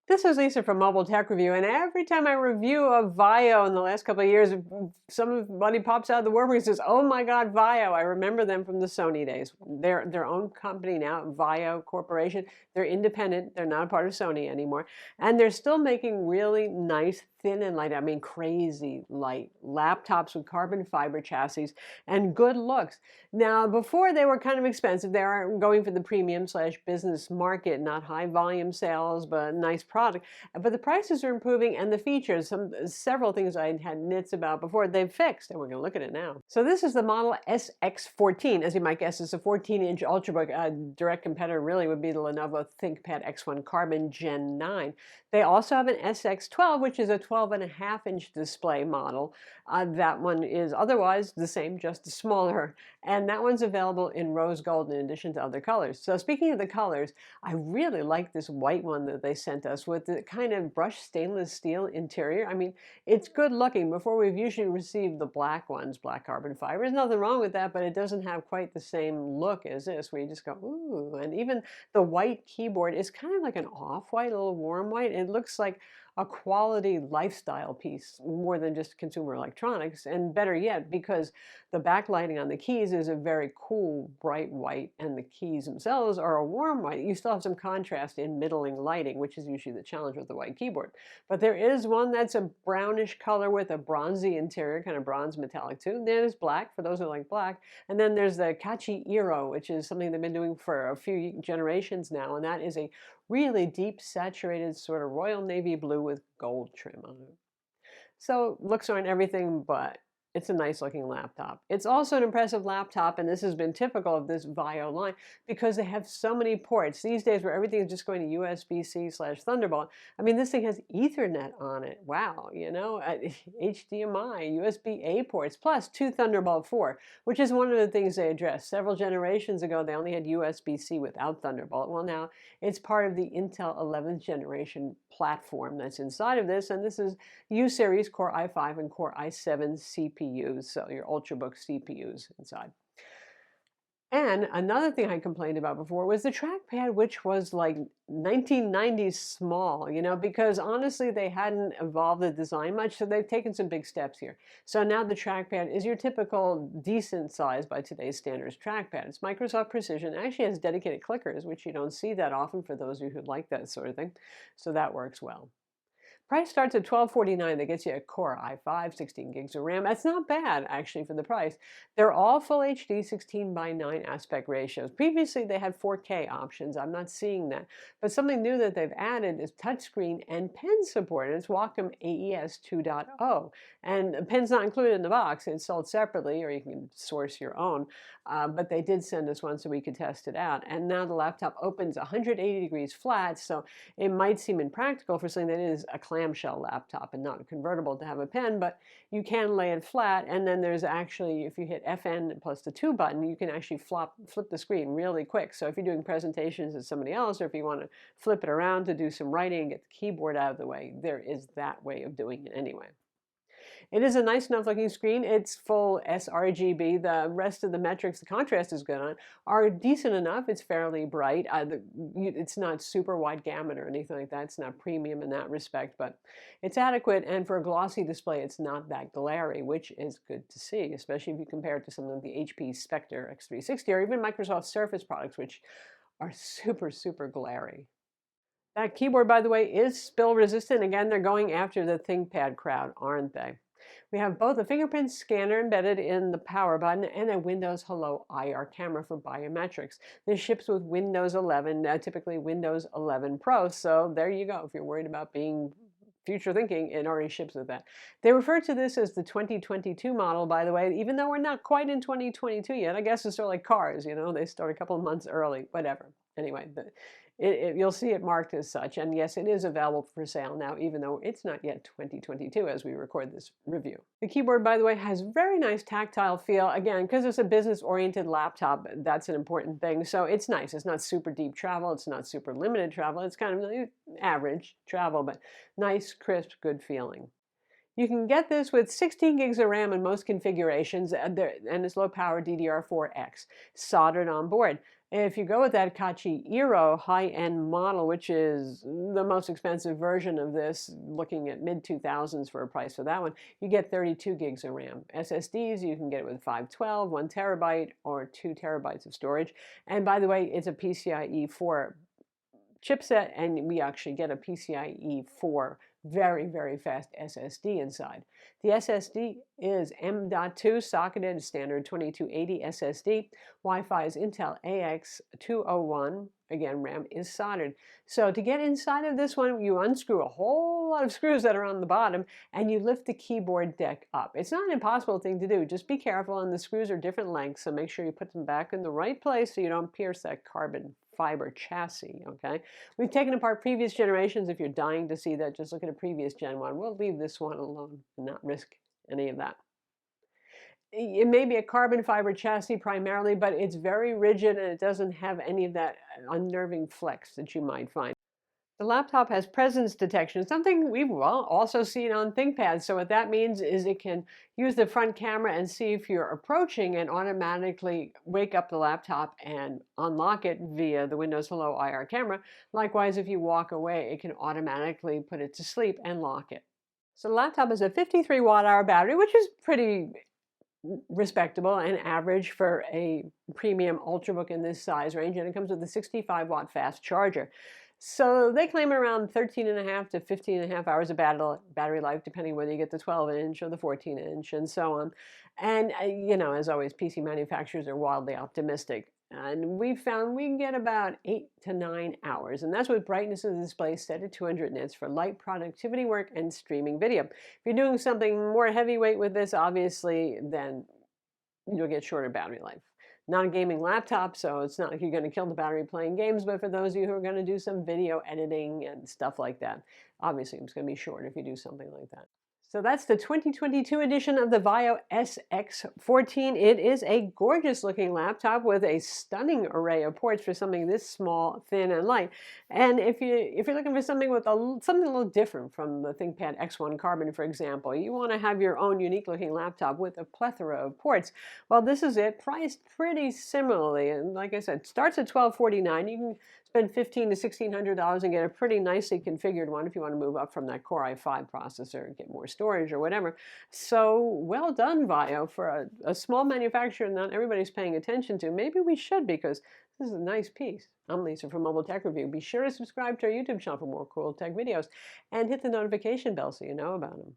This is Lisa from Mobile Tech Review, and every time I review a Vaio in the last couple of years, somebody pops out of the woodwork and says, "Oh my God, Vaio!" I remember them from the Sony days. They're their own company now, Vaio Corporation. They're independent. They're not a part of Sony anymore, and they're still making really nice, thin and light. I mean, crazy light laptops with carbon fiber chassis and good looks. Now, before they were kind of expensive. They are going for the premium/business market, not high volume sales, but nice product. But the prices are improving and the features, several things I had nits about before, they've fixed, and we're going to look at it now. So this is the model SX14. As you might guess, it's a 14-inch Ultrabook. A direct competitor really would be the Lenovo ThinkPad X1 Carbon Gen 9. They also have an SX12, which is a 12.5-inch display model. That one is otherwise the same, just smaller. And that one's available in rose gold in addition to other colors. So speaking of the colors, I really like this white one that they sent us with the kind of brushed stainless steel interior. I mean, it's good looking. Before, we've usually received the black ones, black carbon fiber. There's nothing wrong with that, but it doesn't have quite the same look as this, where you just go, ooh. And even the white keyboard is kind of like an off-white, a little warm white. It looks like a quality lifestyle piece more than just consumer electronics. And better yet, because the backlighting on the keys is a very cool, bright white, and the keys themselves are a warm white. You still have some contrast in middling lighting, which is usually the challenge with the white keyboard. But there is one that's a brownish color with a bronzy interior, kind of bronze metallic too. There's black, for those who like black. And then there's the Kachi-Iro, which is something they've been doing for a few generations now, and that is a really deep, saturated sort of royal navy blue with gold trim on it. So looks aren't everything, but it's a nice looking laptop. It's also an impressive laptop, and this has been typical of this Vaio line because they have so many ports. These days where everything is just going to USB-C/Thunderbolt, I mean, this thing has Ethernet on it. Wow, you know, HDMI, USB-A ports, plus 2 Thunderbolt 4, which is one of the things they addressed. Several generations ago, they only had USB-C without Thunderbolt. Well, now it's part of the Intel 11th generation platform that's inside of this, and this is U-series Core i5 and Core i7 CPUs, so your Ultrabook CPUs inside. And another thing I complained about before was the trackpad, which was like 1990s small, you know, because honestly, they hadn't evolved the design much, so they've taken some big steps here. So now the trackpad is your typical decent size by today's standards trackpad. It's Microsoft Precision. It actually has dedicated clickers, which you don't see that often for those of you who like that sort of thing. So that works well. Price starts at $1249. That gets you a Core i5, 16 gigs of RAM. That's not bad, actually, for the price. They're all full HD 16:9 aspect ratios. Previously, they had 4K options. I'm not seeing that. But something new that they've added is touchscreen and pen support. It's Wacom AES 2.0. And the pen's not included in the box. It's sold separately, or you can source your own. But they did send us one so we could test it out. And now the laptop opens 180 degrees flat, so it might seem impractical for something that is a clamshell laptop and not convertible to have a pen, but you can lay it flat, and then there's actually, if you hit FN plus the 2 button, you can actually flip the screen really quick. So if you're doing presentations to somebody else, or if you want to flip it around to do some writing and get the keyboard out of the way, there is that way of doing it anyway. It is a nice enough looking screen. It's full sRGB. The rest of the metrics, the contrast is good on, are decent enough. It's fairly bright. It's not super wide gamut or anything like that. It's not premium in that respect, but it's adequate. And for a glossy display, it's not that glary, which is good to see, especially if you compare it to some of the HP Spectre X360 or even Microsoft Surface products, which are super, super glary. That keyboard, by the way, is spill resistant. Again, they're going after the ThinkPad crowd, aren't they? We have both a fingerprint scanner embedded in the power button and a Windows Hello IR camera for biometrics. This ships with Windows 11, typically Windows 11 Pro, so there you go. If you're worried about being future thinking, it already ships with that. They refer to this as the 2022 model, by the way, even though we're not quite in 2022 yet. I guess it's sort of like cars, you know, they start a couple of months early, whatever. Anyway, you'll see it marked as such, and yes, it is available for sale now, even though it's not yet 2022 as we record this review. The keyboard, by the way, has very nice tactile feel. Again, because it's a business-oriented laptop, that's an important thing. So it's nice. It's not super deep travel. It's not super limited travel. It's kind of average travel, but nice, crisp, good feeling. You can get this with 16 gigs of RAM in most configurations, and it's low-power DDR4X, soldered on board. If you go with that Kachi high-end model, which is the most expensive version of this, looking at mid-2000s for a price for that one, you get 32 gigs of RAM. SSDs, you can get it with 512, 1 terabyte, or 2 terabytes of storage. And by the way, it's a PCIe4 chipset, and we actually get a PCIe4 very, very fast SSD inside. The SSD is M.2 socketed standard 2280 SSD. Wi-Fi is Intel AX201. Again, RAM is soldered. So to get inside of this one, you unscrew a whole lot of screws that are on the bottom, and you lift the keyboard deck up. It's not an impossible thing to do. Just be careful, and the screws are different lengths, so make sure you put them back in the right place so you don't pierce that carbon fiber chassis, okay? We've taken apart previous generations. If you're dying to see that, just look at a previous Gen 1. We'll leave this one alone and not risk any of that. It may be a carbon fiber chassis primarily, but it's very rigid and it doesn't have any of that unnerving flex that you might find. The laptop has presence detection, something we've also seen on ThinkPad. So what that means is it can use the front camera and see if you're approaching and automatically wake up the laptop and unlock it via the Windows Hello IR camera. Likewise, if you walk away, it can automatically put it to sleep and lock it. So the laptop has a 53 watt-hour battery, which is pretty respectable and average for a premium Ultrabook in this size range, and it comes with a 65-watt fast charger. So they claim around 13.5 to 15.5 hours of battery life, depending whether you get the 12-inch or the 14-inch and so on. And, you know, as always, PC manufacturers are wildly optimistic. And we've found we can get about 8 to 9 hours. And that's with brightness of the display set at 200 nits for light productivity work and streaming video. If you're doing something more heavyweight with this, obviously, then you'll get shorter battery life. Not a gaming laptop, so it's not like you're going to kill the battery playing games, but for those of you who are going to do some video editing and stuff like that, obviously it's going to be short if you do something like that. So that's the 2022 edition of the Vaio SX14. It is a gorgeous looking laptop with a stunning array of ports for something this small, thin, and light. And if you're looking for something with something a little different from the ThinkPad X1 Carbon, for example, you want to have your own unique looking laptop with a plethora of ports. Well, this is it, priced pretty similarly. And like I said, starts at $1,249. You can spend $1,500 to $1,600 and get a pretty nicely configured one if you want to move up from that Core i5 processor and get more storage or whatever. So well done, Vaio, for a small manufacturer not everybody's paying attention to. Maybe we should, because this is a nice piece. I'm Lisa from Mobile Tech Review. Be sure to subscribe to our YouTube channel for more cool tech videos and hit the notification bell so you know about them.